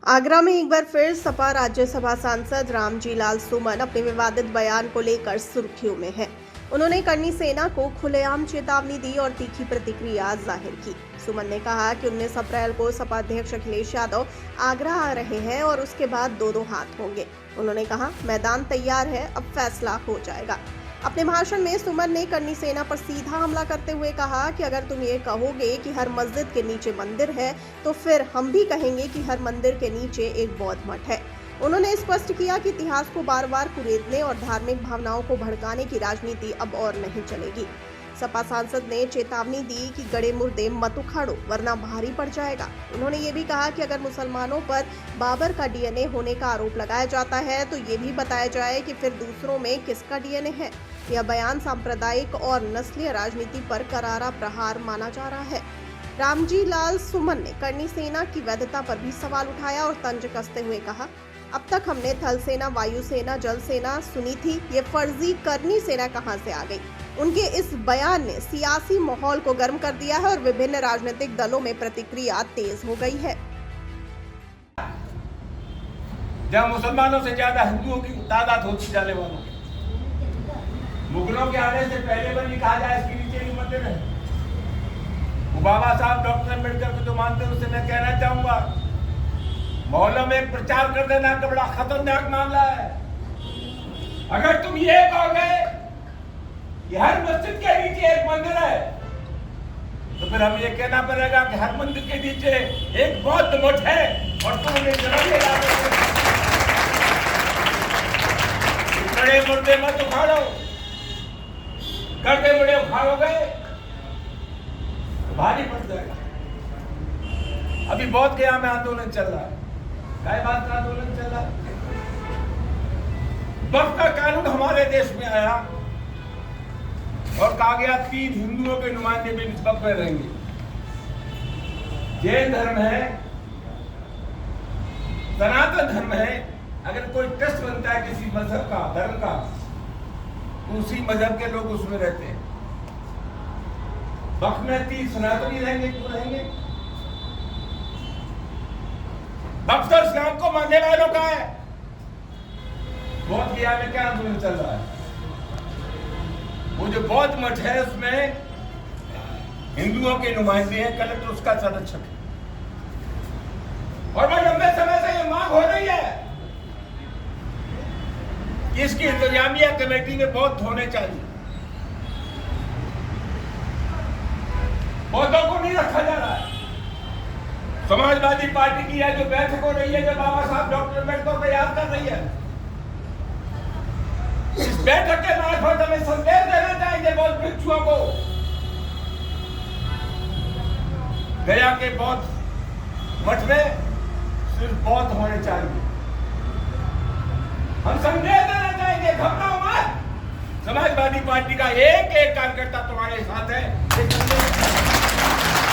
आगरा में एक बार फिर सपा राज्यसभा सांसद रामजी लाल सुमन अपने विवादित बयान को लेकर सुर्खियों में हैं। उन्होंने करनी सेना को खुलेआम चेतावनी दी और तीखी प्रतिक्रिया जाहिर की। सुमन ने कहा कि 19 अप्रैल को सपा अध्यक्ष अखिलेश यादव आगरा आ रहे हैं और उसके बाद दो हाथ होंगे। उन्होंने कहा, मैदान तैयार है, अब फैसला हो जाएगा। अपने भाषण में सुमन ने करनी सेना पर सीधा हमला करते हुए कहा कि अगर तुम ये कहोगे कि हर मस्जिद के नीचे मंदिर है, तो फिर हम भी कहेंगे कि हर मंदिर के नीचे एक बौद्ध मठ है। उन्होंने स्पष्ट किया कि इतिहास को बार बार कुरेदने और धार्मिक भावनाओं को भड़काने की राजनीति अब और नहीं चलेगी। सपा सांसद ने चेतावनी दी कि गड़े मुर्दे मत उखाड़ो, वरना भारी पड़ जाएगा। उन्होंने ये भी कहा कि अगर मुसलमानों पर बाबर का डीएनए होने का आरोप लगाया जाता है, तो ये भी बताया जाए कि फिर दूसरों में किसका डीएनए है। यह बयान सांप्रदायिक और नस्लीय राजनीति पर करारा प्रहार माना जा रहा है। रामजी लाल सुमन ने करनी सेना की वैधता पर भी सवाल उठाया और तंज कसते हुए कहा, अब तक हमने थल सेना, वायु सेना, जल सेना सुनी थी, ये फर्जी करनी सेना कहां से आ गई। उनके इस बयान ने सियासी माहौल को गर्म कर दिया है और विभिन्न राजनीतिक दलों में प्रतिक्रिया तेज हो गई है। जब मुसलमानों से ज्यादा हिंदुओं की तादाद होती जाने वालों, मुगलों के आने से पहले बनी कहा जाए इसके नीचे नहीं मंदिर है। वो बाबा साहब डॉक्टर अम्बेडकर को जो मानते हैं उससे मैं कहना चाहूंगा, मोहल्लों में एक प्रचार कर देना का बड़ा खतरनाक मामला है। अगर तुम ये कहोगे कि हर मस्जिद के नीचे एक मंदिर है, तो फिर हमें ये कहना पड़ेगा कि हर मंदिर के नीचे एक बौद्ध मठ है और तुम उन्हें बड़े मुर्दे मत उखाड़ो। करके बड़े उखाड़ोगे तो भारी पड़ जाएगा। अभी बहुत गया में आंदोलन चल रहा है, क्या बात का आंदोलन चल रहा है। वक्फ का कानून हमारे देश में आया और कहा गया 3 हिंदुओं के नुमाइंदे भी इस वक्त में रहेंगे। जैन धर्म है, सनातन धर्म है। अगर कोई ट्रस्ट बनता है किसी मजहब का, धर्म का, उसी मजहब के लोग उसमें रहते हैं। वक्त में 3 सनातनी रहेंगे, क्यों रहेंगे? वक्त इस्लाम को मानने वालों का है। बौद्ध गया में क्या आंदोलन चल रहा है? वो जो बौद्ध मठ है उसमें हिंदुओं के नुमाइंदे हैं, कलेक्टर उसका संरक्षक है। और बड़े लंबे समय से ये मांग हो रही है कि इसकी इंतजामिया कमेटी में बौद्ध होने चाहिए। बौद्धों को नहीं रखा जा रहा है। समाजवादी पार्टी की है जो बैठक हो रही है, जो बाबा साहब डॉक्टर अम्बेडकर को याद कर रही है, इस बैठक के मार्फत हमें संदेश देना चाहिए बौद्ध भिक्षुओं को। गया के बौद्ध मठ में सिर्फ बौद्ध होने चाहिए। हम संदेश देना चाहेंगे, घबराओ मत। समाजवादी पार्टी का एक कार्यकर्ता तुम्हारे साथ है।